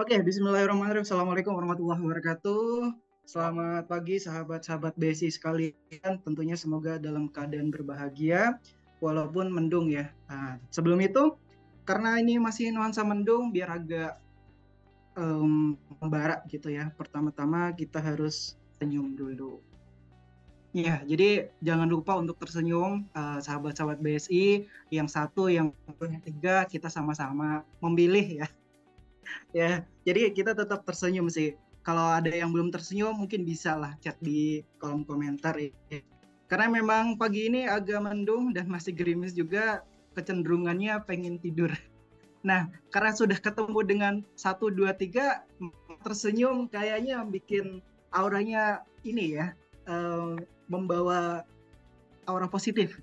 Oke, bismillahirrahmanirrahim. Assalamualaikum warahmatullahi wabarakatuh. Selamat pagi sahabat-sahabat BSI sekalian. Tentunya semoga dalam keadaan berbahagia walaupun mendung ya. Nah, sebelum itu, karena ini masih nuansa mendung, biar agak membara gitu ya. Pertama-tama kita harus senyum dulu. Ya, jadi jangan lupa untuk tersenyum, sahabat-sahabat BSI. Yang satu, yang tiga, kita sama-sama memilih ya. Ya, jadi kita tetap tersenyum sih. Kalau ada yang belum tersenyum, mungkin bisa lah chat di kolom komentar ya. Karena memang pagi ini agak mendung dan masih gerimis juga, kecenderungannya pengen tidur. Nah, karena sudah ketemu dengan 1, 2, 3, tersenyum kayaknya bikin auranya ini ya, membawa aura positif.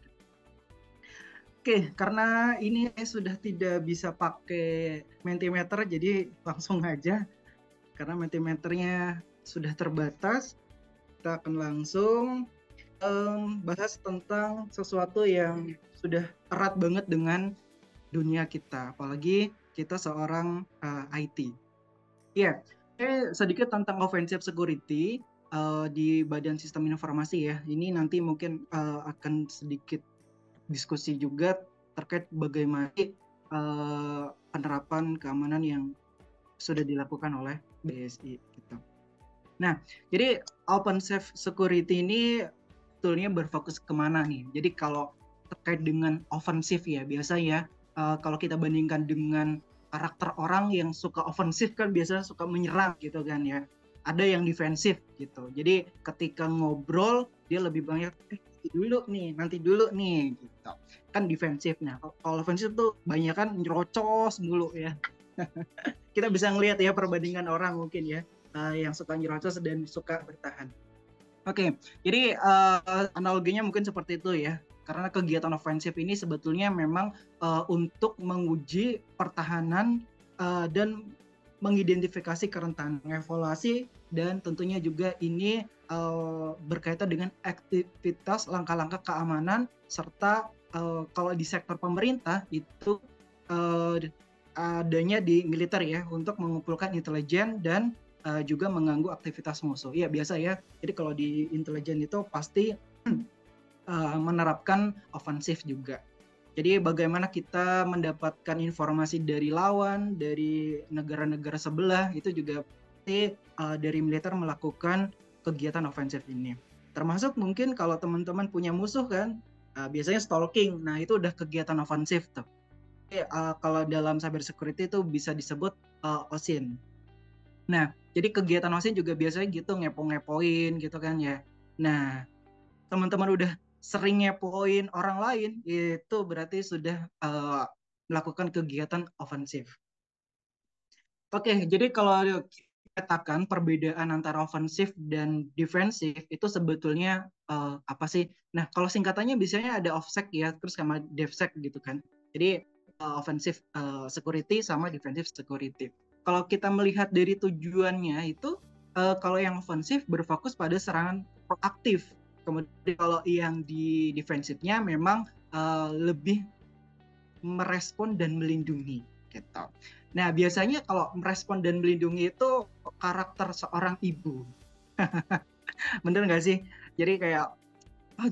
Oke, karena ini sudah tidak bisa pakai Mentimeter, jadi langsung aja. Karena Mentimeternya sudah terbatas, kita akan langsung bahas tentang sesuatu yang sudah erat banget dengan dunia kita, apalagi kita seorang IT. Iya, sedikit tentang offensive security di Badan Sistem Informasi ya. Ini nanti mungkin akan sedikit diskusi juga terkait bagaimana penerapan keamanan yang sudah dilakukan oleh BSI gitu. Nah, jadi OpenSafe Security ini sebetulnya berfokus kemana nih? Jadi kalau terkait dengan ofensif ya, biasa ya kalau kita bandingkan dengan karakter orang yang suka ofensif kan biasanya suka menyerang gitu kan ya. Ada yang defensif gitu. Jadi ketika ngobrol dia lebih banyak nanti dulu nih gitu. Kan defensif. Nah, kalau ofensif tuh banyak kan nyerocos mulu ya. Kita bisa ngelihat ya perbandingan orang mungkin ya yang suka nyerocos dan suka bertahan. Oke, jadi analoginya mungkin seperti itu ya. Karena kegiatan ofensif ini sebetulnya memang untuk menguji pertahanan dan mengidentifikasi kerentanan, mengevaluasi, dan tentunya juga ini berkaitan dengan aktivitas langkah-langkah keamanan serta kalau di sektor pemerintah itu adanya di militer ya untuk mengumpulkan intelijen dan juga mengganggu aktivitas musuh. Iya biasa ya. Jadi kalau di intelijen itu pasti menerapkan ofensif juga. Jadi bagaimana kita mendapatkan informasi dari lawan, dari negara-negara sebelah, itu juga pasti dari militer melakukan kegiatan ofensif ini. Termasuk mungkin kalau teman-teman punya musuh kan, biasanya stalking. Nah itu udah kegiatan ofensif tuh. Jadi, kalau dalam cyber security itu bisa disebut OSINT. Nah, jadi kegiatan OSINT juga biasanya gitu ngepo-ngepoin gitu kan ya. Nah, teman-teman udah sering ngepoin orang lain, itu berarti sudah melakukan kegiatan ofensif. Oke, jadi kalau katakan perbedaan antara ofensif dan defensif itu sebetulnya apa sih? Nah, kalau singkatannya biasanya ada OffSec ya, terus sama DevSec gitu kan. Jadi offensive security sama defensive security. Kalau kita melihat dari tujuannya itu, kalau yang ofensif berfokus pada serangan proaktif. Kemudian kalau yang di defensifnya memang lebih merespon dan melindungi gitu. Nah, biasanya kalau merespon dan melindungi itu karakter seorang ibu. Bener nggak sih? Jadi kayak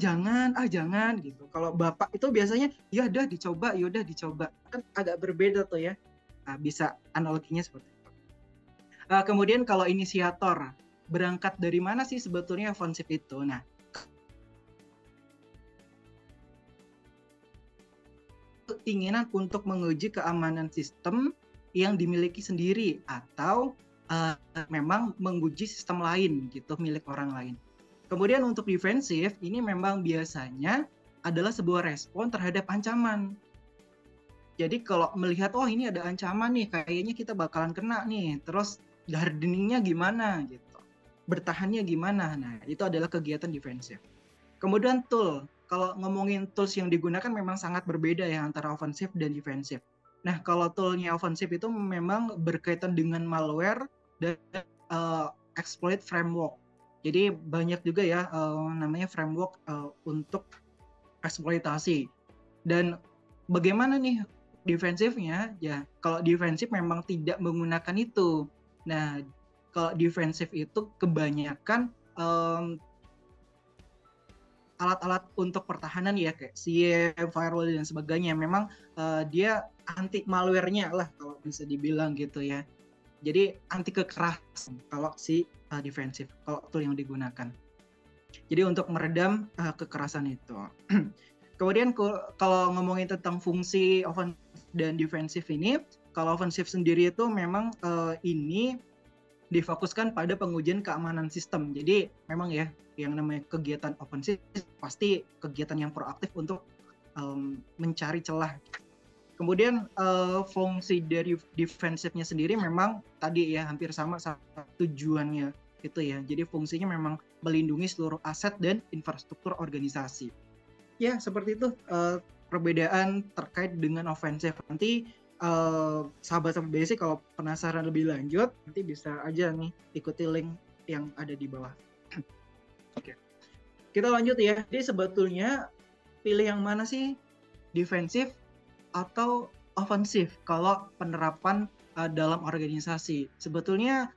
jangan gitu. Kalau bapak itu biasanya ya udah dicoba, ya udah dicoba. Kan agak berbeda tuh ya. Nah, bisa analoginya seperti itu. Kemudian kalau inisiator, berangkat dari mana sih sebetulnya ofensif itu? Nah, keinginan untuk menguji keamanan sistem yang dimiliki sendiri atau memang menguji sistem lain gitu milik orang lain. Kemudian untuk defensif ini memang biasanya adalah sebuah respon terhadap ancaman. Jadi kalau melihat ini ada ancaman nih, kayaknya kita bakalan kena nih. Terus hardeningnya gimana gitu. Bertahannya gimana. Nah, itu adalah kegiatan defensif. Kemudian tool. Kalau ngomongin tools yang digunakan memang sangat berbeda ya antara ofensif dan defensif. Nah, kalau toolnya ofensif itu memang berkaitan dengan malware dan exploit framework. Jadi banyak juga ya namanya framework untuk eksploitasi. Dan bagaimana nih defensifnya? Ya, kalau defensif memang tidak menggunakan itu. Nah, kalau defensif itu kebanyakan alat-alat untuk pertahanan ya, kayak CM, firewall dan sebagainya. Memang dia anti malware-nya lah kalau bisa dibilang gitu ya. Jadi anti kekerasan kalau si defensif, kalau tool yang digunakan. Jadi untuk meredam kekerasan itu. Kemudian kalau ngomongin tentang fungsi offensive dan defensif ini, kalau offensive sendiri itu memang ini difokuskan pada pengujian keamanan sistem. Jadi memang ya yang namanya kegiatan offensive pasti kegiatan yang proaktif untuk mencari celah. Kemudian fungsi dari defensifnya sendiri memang tadi ya hampir sama tujuannya itu ya. Jadi fungsinya memang melindungi seluruh aset dan infrastruktur organisasi. Ya seperti itu perbedaan terkait dengan ofensif. Nanti sahabat-sahabat basic kalau penasaran lebih lanjut nanti bisa aja nih ikuti link yang ada di bawah. Oke. Kita lanjut ya. Jadi sebetulnya pilih yang mana sih, defensif atau ofensif kalau penerapan dalam organisasi? Sebetulnya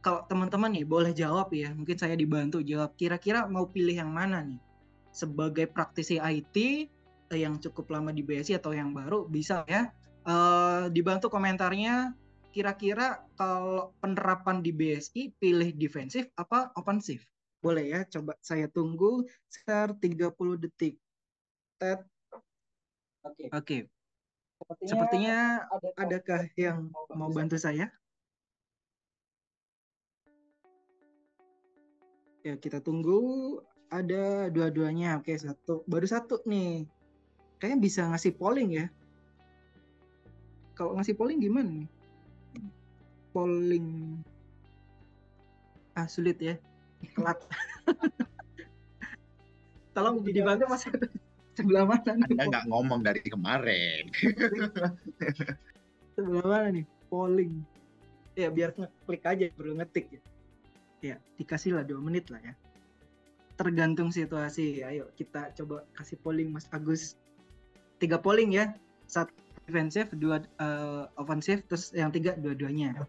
kalau teman-teman nih boleh jawab ya, mungkin saya dibantu jawab, kira-kira mau pilih yang mana nih? Sebagai praktisi IT yang cukup lama di BSI atau yang baru, bisa ya dibantu komentarnya, kira-kira kalau penerapan di BSI pilih defensif apa ofensif? Boleh ya, coba saya tunggu sekitar 30 detik. Tet. Oke. Sepertinya adakah yang mau bantu saya? Ya, kita tunggu. Ada dua-duanya. Oke, baru satu nih. Kayaknya bisa ngasih polling ya. Kalau ngasih polling gimana nih? Polling. Sulit ya. Telat. Tolong dibantu Mas. Sebelah mana nih? Anda nggak ngomong dari kemarin. Sebelah mana nih? Polling. Ya, biar klik aja, perlu ngetik ya. Ya, dikasih lah 2 menit lah ya. Tergantung situasi. Ayo kita coba kasih polling Mas Agus. 3 polling ya. 1 defensif, 2 ofensif, terus yang 3 dua-duanya.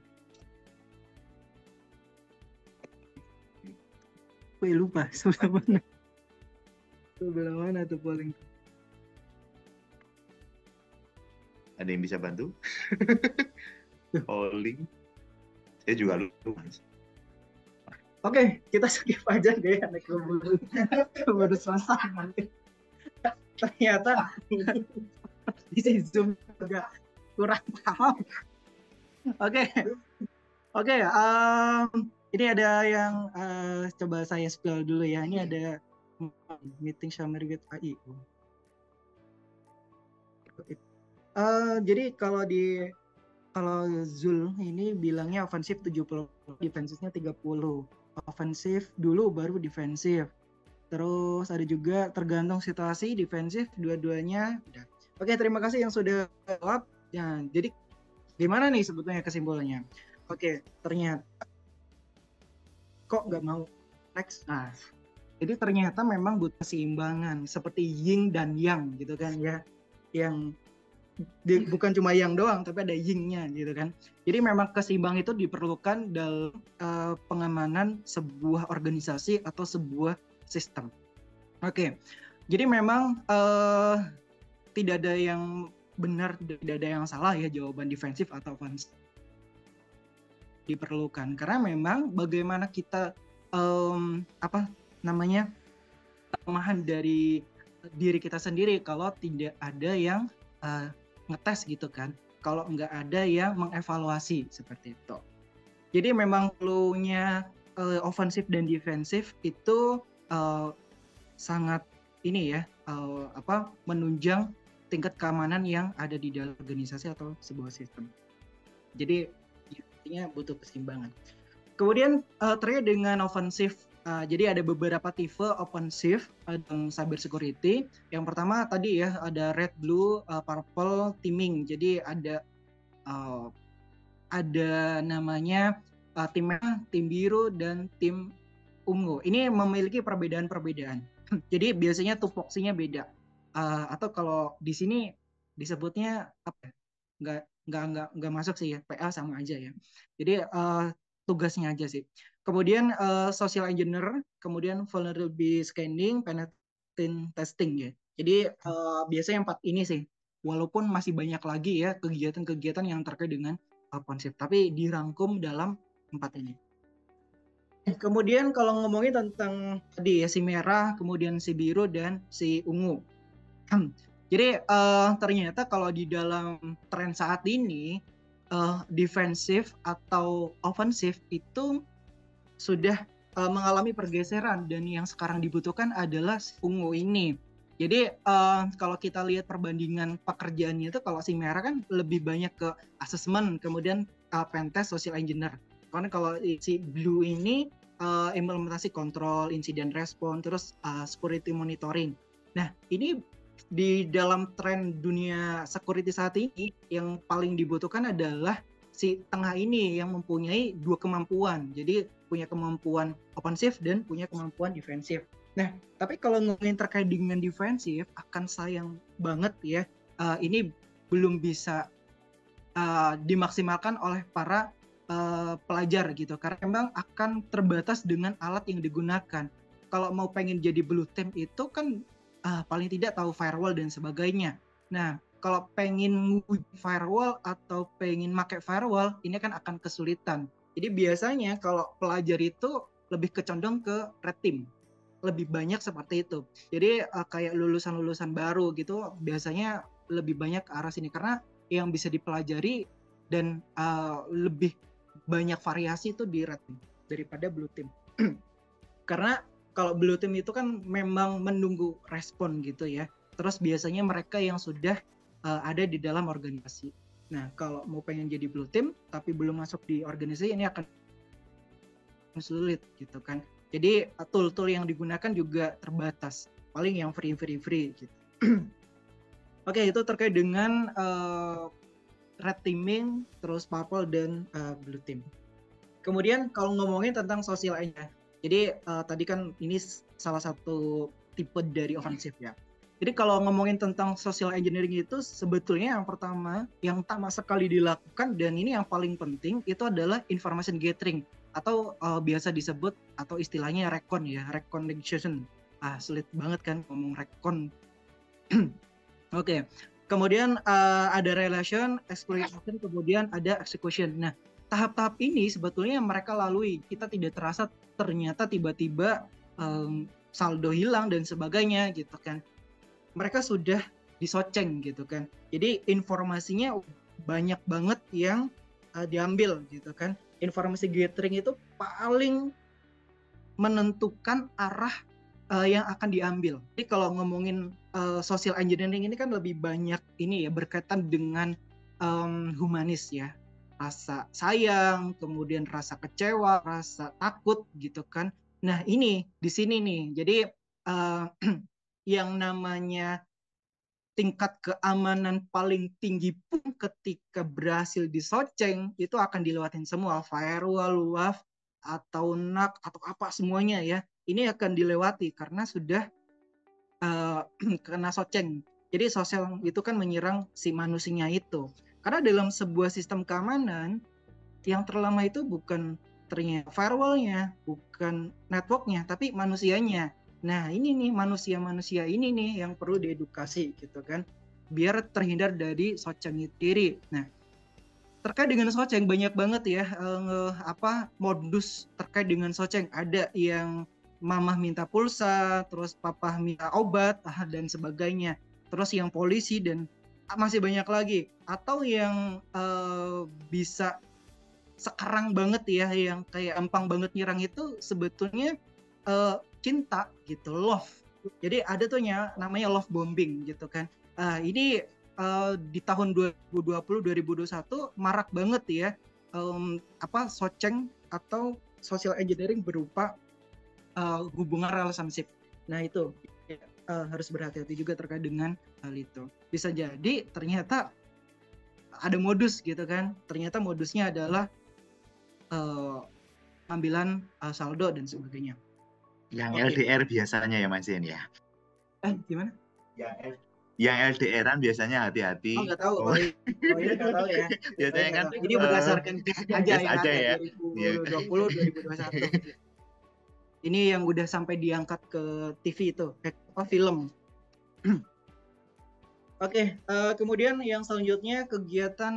Lupa sebelah mana. Sebelah mana tuh polling? Ada yang bisa bantu? Polling. Saya juga lupa. Oke, kita skip aja deh anak baru selesai nanti. Ternyata di Zoom juga kurang paham. Oke, ini ada yang coba saya spill dulu ya. Ini ada meeting summary with AI. Jadi kalau Zul ini bilangnya ofensif 70, defensifnya 30. Ofensif dulu baru defensif. Terus ada juga tergantung situasi, defensif dua-duanya. Oke, terima kasih yang sudah jawab. Ya, jadi gimana nih sebetulnya kesimpulannya? Oke, ternyata kok nggak mau next. Nah, jadi ternyata memang butuh keseimbangan seperti yin dan yang gitu kan ya. Yang bukan cuma yang doang tapi ada yin-nya gitu kan. Jadi memang keseimbangan itu diperlukan dalam pengamanan sebuah organisasi atau sebuah sistem. Oke. Jadi memang tidak ada yang benar, tidak ada yang salah ya jawaban defensif atau offensif diperlukan, karena memang bagaimana kita kelemahan dari diri kita sendiri kalau tidak ada yang ngetes gitu kan, kalau nggak ada yang mengevaluasi seperti itu. Jadi memang perlunya ofensif dan defensif itu sangat ini ya menunjang tingkat keamanan yang ada di dalam organisasi atau sebuah sistem. Jadi intinya butuh keseimbangan. Kemudian terkait dengan ofensif, jadi ada beberapa tipe ofensif dalam cyber security. Yang pertama tadi ya ada red, blue, purple teaming. Jadi ada namanya tim merah, tim biru, dan tim ungu. Ini memiliki perbedaan-perbedaan. Jadi biasanya tupoksinya beda. Atau kalau di sini disebutnya apa? nggak masuk sih ya, PA sama aja ya. Jadi tugasnya aja sih. Kemudian social engineer, kemudian vulnerability scanning, penetration testing ya. Jadi biasanya 4 ini sih. Walaupun masih banyak lagi ya kegiatan-kegiatan yang terkait dengan konsep, tapi dirangkum dalam 4 ini. Kemudian kalau ngomongin tentang tadi ya si merah, kemudian si biru dan si ungu. Jadi ternyata kalau di dalam tren saat ini defensif atau ofensif itu sudah mengalami pergeseran, dan yang sekarang dibutuhkan adalah si ungu ini. Jadi kalau kita lihat perbandingan pekerjaannya itu, kalau si merah kan lebih banyak ke asesmen, kemudian pentest, social engineer. Karena kalau si blue ini implementasi kontrol, insiden respon, terus security monitoring. Nah, ini di dalam tren dunia security saat ini yang paling dibutuhkan adalah si tengah ini yang mempunyai 2 kemampuan. Jadi punya kemampuan ofensif dan punya kemampuan defensif. Nah, tapi kalau ngomongin terkait dengan defensif, akan sayang banget ya, ini belum bisa dimaksimalkan oleh para pelajar gitu, karena memang akan terbatas dengan alat yang digunakan. Kalau mau pengen jadi blue team itu kan paling tidak tahu firewall dan sebagainya. Nah, kalau pengen firewall atau pengen pakai firewall, ini kan akan kesulitan. Jadi biasanya kalau pelajar itu lebih kecondong ke red team, lebih banyak seperti itu. Jadi kayak lulusan-lulusan baru gitu biasanya lebih banyak ke arah sini, karena yang bisa dipelajari dan lebih banyak variasi itu di red team daripada blue team. Karena kalau blue team itu kan memang menunggu respon gitu ya. Terus biasanya mereka yang sudah ada di dalam organisasi. Nah, kalau mau pengen jadi blue team tapi belum masuk di organisasi, ini akan sulit gitu kan. Jadi tool-tool yang digunakan juga terbatas. Paling yang free gitu. Oke, itu terkait dengan red teaming, terus purple dan blue team. Kemudian kalau ngomongin tentang social engineering, jadi tadi kan ini salah satu tipe dari offensive ya. Jadi kalau ngomongin tentang social engineering itu sebetulnya yang pertama yang utama sekali dilakukan dan ini yang paling penting itu adalah information gathering atau biasa disebut atau istilahnya recon ya, reconnection. Sulit banget kan ngomong recon. Oke. Kemudian ada relation, exploitation, kemudian ada execution. Nah, tahap-tahap ini sebetulnya mereka lalui. Kita tidak terasa ternyata tiba-tiba saldo hilang dan sebagainya gitu kan. Mereka sudah disoceng gitu kan. Jadi informasinya banyak banget yang diambil gitu kan. Informasi gathering itu paling menentukan arah yang akan diambil. Jadi kalau ngomongin social engineering ini kan lebih banyak ini ya berkaitan dengan humanis ya, rasa sayang, kemudian rasa kecewa, rasa takut gitu kan. Nah ini di sini nih, jadi yang namanya tingkat keamanan paling tinggi pun ketika berhasil disoceng itu akan dilewatin semua, firewall, WAF, atau NAC atau apa semuanya ya. Ini akan dilewati karena sudah kena soceng. Jadi sosial itu kan menyerang si manusianya itu. Karena dalam sebuah sistem keamanan yang terlama itu bukan ternyata firewallnya, bukan networknya, tapi manusianya. Nah ini nih manusia-manusia ini nih yang perlu diedukasi gitu kan, biar terhindar dari soceng itu sendiri. Nah terkait dengan soceng banyak banget ya modus terkait dengan soceng. Ada yang mamah minta pulsa, terus papa minta obat dan sebagainya. Terus yang polisi dan masih banyak lagi. Atau yang bisa sekarang banget ya, yang kayak empang banget nyerang itu sebetulnya cinta gitu, love. Jadi ada tuh namanya love bombing gitu kan. Ini di tahun 2020-2021 marak banget ya soceng atau social engineering berupa hubungan relationship. Nah itu harus berhati-hati juga terkait dengan hal itu. Bisa jadi ternyata ada modus gitu kan. Ternyata modusnya adalah pengambilan saldo dan sebagainya. Yang LDR biasanya ya Mas Yen ya. Gimana? Yang Yang LDR-an biasanya Oh hati-hati. nggak tahu, Oh, kalau ini nggak tahu ya. biasanya kan Ini berdasarkan case aja case yang aja ada ya. Iya. 2020, 2021. Ini yang udah sampai diangkat ke TV itu, film. Oke, kemudian yang selanjutnya kegiatan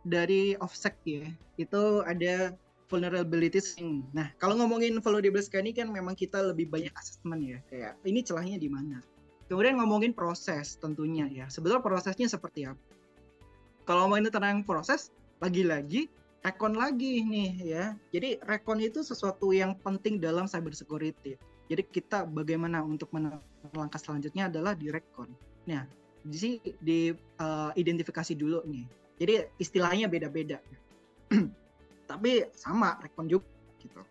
dari OffSec ya, itu ada vulnerability scanning. Nah, kalau ngomongin vulnerability scanning kan memang kita lebih banyak assessment ya, kayak ini celahnya di mana. Kemudian ngomongin proses tentunya ya, sebetulnya prosesnya seperti apa. Kalau ngomongin tentang proses, lagi-lagi recon lagi nih ya. Jadi recon itu sesuatu yang penting dalam cyber security. Jadi kita bagaimana untuk langkah selanjutnya adalah di recon. Nah, di identifikasi dulu nih. Jadi istilahnya beda-beda. Tapi sama recon juga gitu.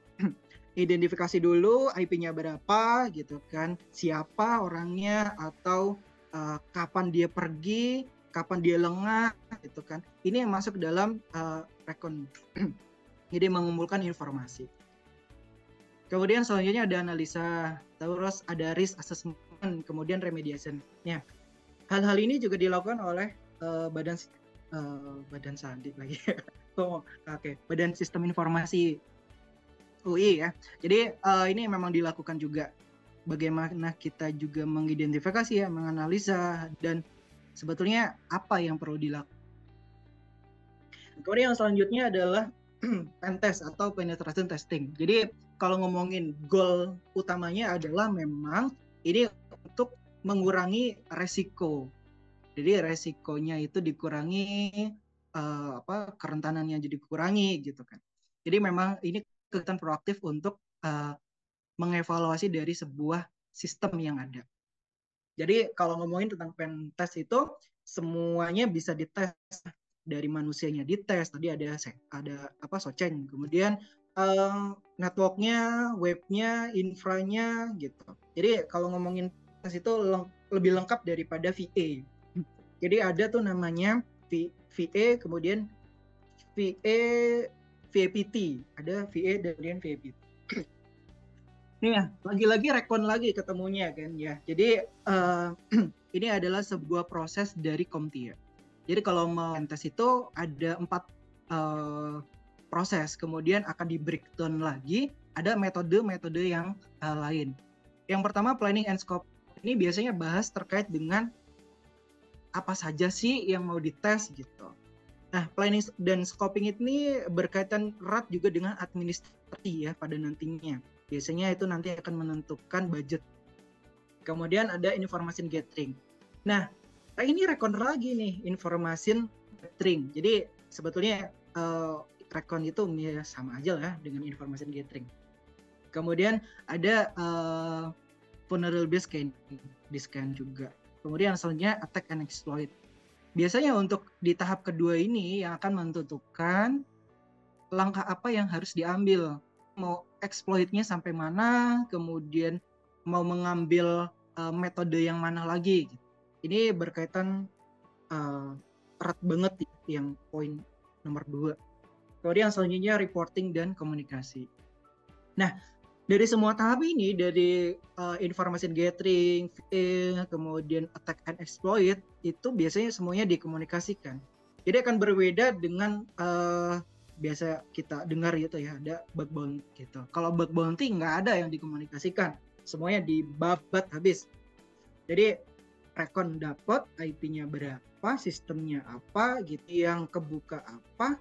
Identifikasi dulu IP-nya berapa gitu kan. Siapa orangnya atau kapan dia pergi, kapan dia lengah gitu kan. Ini yang masuk dalam recon. Jadi mengumpulkan informasi. Kemudian selanjutnya ada analisa, terus ada risk assessment, kemudian remediation. Ya, hal-hal ini juga dilakukan oleh badan sandi lagi. Oke, Badan Sistem Informasi UI ya. Jadi ini memang dilakukan juga. Bagaimana kita juga mengidentifikasi ya, menganalisa dan sebetulnya apa yang perlu dilakukan. Kemudian yang selanjutnya adalah pentest atau penetration testing. Jadi kalau ngomongin goal utamanya adalah memang ini untuk mengurangi resiko. Jadi resikonya itu dikurangi, kerentanannya jadi dikurangi gitu kan. Jadi memang ini kegiatan proaktif untuk mengevaluasi dari sebuah sistem yang ada. Jadi kalau ngomongin tentang pen test itu semuanya bisa dites, dari manusianya dites, tadi ada Soceng, kemudian networknya, webnya, infranya gitu. Jadi kalau ngomongin tes itu lebih lengkap daripada VA. Jadi ada tuh namanya VA, kemudian VAPT, ada VA dan VAPT. Nih ya, lagi-lagi recon lagi ketemunya kan ya. Jadi ini adalah sebuah proses dari CompTIA. Jadi kalau mau tes itu ada 4 proses, kemudian akan di breakdown lagi, ada metode-metode yang lain. Yang pertama planning and scope. Ini biasanya bahas terkait dengan apa saja sih yang mau dites gitu. Nah, planning dan scoping ini berkaitan erat juga dengan administrasi ya pada nantinya. Biasanya itu nanti akan menentukan budget. Kemudian ada information gathering. Nah, ini recon lagi nih, information gathering. Jadi sebetulnya recon itu ya sama aja lah dengan information gathering. Kemudian ada vulnerability scan juga. Kemudian selanjutnya attack and exploit. Biasanya untuk di tahap kedua ini yang akan menentukan langkah apa yang harus diambil. Mau exploitnya sampai mana, kemudian mau mengambil metode yang mana lagi. Ini berkaitan erat banget yang poin nomor 2. Kemudian selanjutnya reporting dan komunikasi. Nah, dari semua tahap ini, dari information gathering, kemudian attack and exploit, itu biasanya semuanya dikomunikasikan. Jadi akan berbeda dengan biasa kita dengar gitu ya, ada bug bounty gitu. Kalau bug bounty nggak ada yang dikomunikasikan, semuanya dibabat habis. Jadi recon dapat, IP-nya berapa, sistemnya apa, gitu, yang kebuka apa,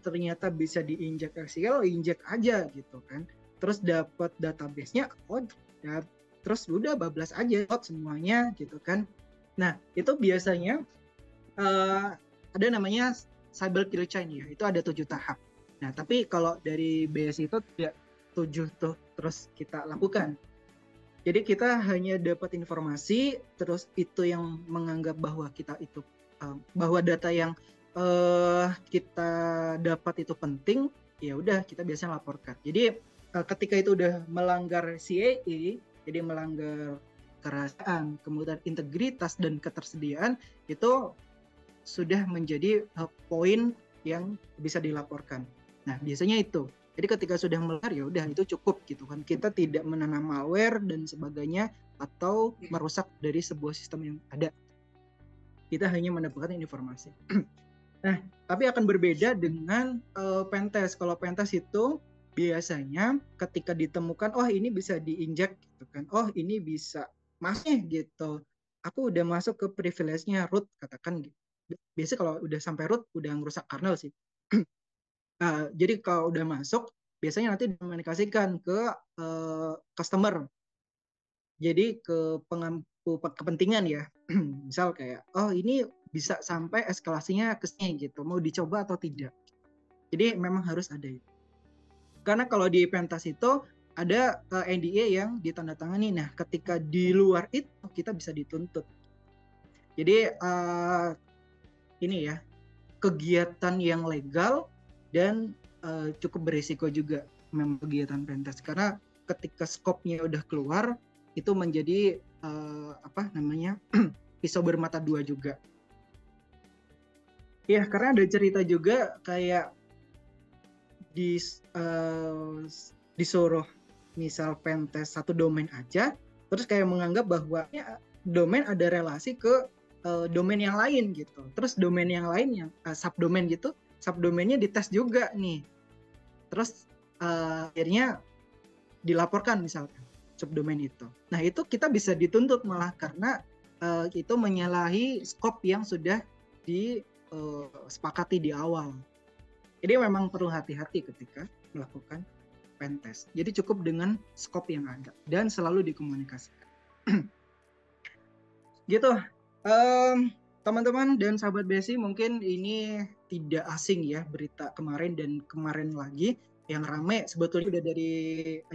ternyata bisa diinjek SQL, injek aja gitu kan. Terus dapat database-nya, ya, terus udah bablas aja semuanya gitu kan. Nah, itu biasanya ada namanya cyber kill chain ya, itu ada 7 tahap. Nah, tapi kalau dari BS itu tidak 7 tuh terus kita lakukan. Jadi kita hanya dapat informasi, terus itu yang menganggap bahwa kita itu bahwa data yang kita dapat itu penting, ya udah kita biasanya laporkan. Jadi ketika itu udah melanggar CAA, jadi melanggar kerahasiaan, kemudian integritas dan ketersediaan, itu sudah menjadi poin yang bisa dilaporkan. Nah, biasanya itu. Jadi ketika sudah melanggar, ya udah itu cukup gitu kan. Kita tidak menanam malware dan sebagainya atau merusak dari sebuah sistem yang ada. kita hanya mendapatkan informasi. Nah, tapi akan berbeda dengan pentest. Kalau pentest itu biasanya ketika ditemukan, oh ini bisa diinjek gitu kan, oh ini bisa masuk gitu. Aku udah masuk ke privilege-nya root, katakan gitu. Biasanya kalau udah sampai root udah ngerusak kernel sih. Jadi kalau udah masuk, biasanya nanti dikomunikasikan ke customer. Jadi ke pengampu kepentingan ya. Misal kayak, oh ini bisa sampai eskalasinya ke sini gitu, mau dicoba atau tidak. Jadi memang harus ada itu. Karena kalau di pentas itu ada NDA yang ditandatangani. Nah, ketika di luar itu kita bisa dituntut. Jadi ini ya, kegiatan yang legal dan cukup berisiko juga memang kegiatan pentas, karena ketika skopnya udah keluar itu menjadi pisau bermata dua juga. Ya, karena ada cerita juga kayak disuruh misal pentas satu domain aja, terus kayak menganggap bahwa ya, domain ada relasi ke domain yang lain gitu. Terus domain yang lain yang subdomain gitu, subdomainnya dites juga nih. Terus akhirnya dilaporkan misalkan subdomain itu. Nah, itu kita bisa dituntut malah karena itu menyalahi skop yang sudah disepakati di awal. Jadi memang perlu hati-hati ketika melakukan pentest. Jadi cukup dengan skop yang ada dan selalu dikomunikasikan. Gitu. Teman-teman dan sahabat BSI, mungkin ini tidak asing ya berita kemarin dan kemarin lagi yang rame sebetulnya udah dari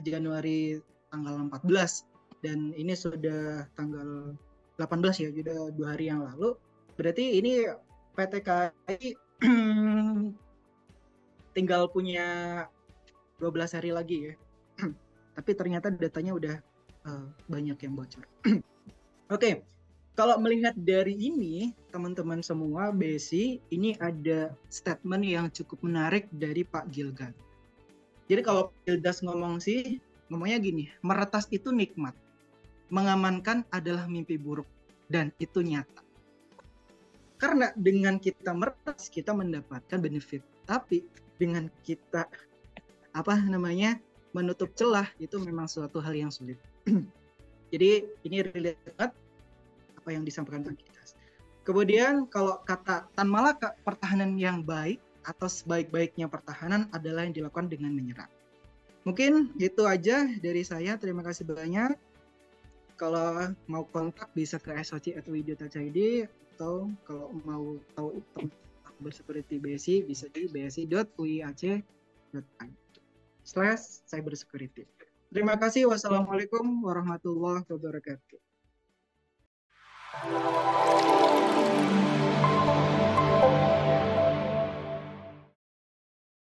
Januari tanggal 14 dan ini sudah tanggal 18 ya, sudah 2 hari yang lalu. Berarti ini PT KAI tinggal punya 12 hari lagi ya. Tapi ternyata datanya udah banyak yang bocor. Oke. Kalau melihat dari ini, teman-teman semua, BSI, ini ada statement yang cukup menarik dari Pak Gilgan. Jadi kalau Gildas ngomongnya gini, meretas itu nikmat, mengamankan adalah mimpi buruk, dan itu nyata. Karena dengan kita meretas, kita mendapatkan benefit. Tapi dengan kita menutup celah, itu memang suatu hal yang sulit. Jadi ini relate banget apa yang disampaikan Pak Gildas. Kemudian kalau kata Tan Malaka, pertahanan yang baik atau sebaik-baiknya pertahanan adalah yang dilakukan dengan menyerang. Mungkin itu aja dari saya. Terima kasih banyak. Kalau mau kontak bisa ke soc@widio.id atau kalau mau tahu cybersecurity BSI bisa di bsi.uiac.id/cybersecurity. Terima kasih. Wassalamualaikum warahmatullahi wabarakatuh.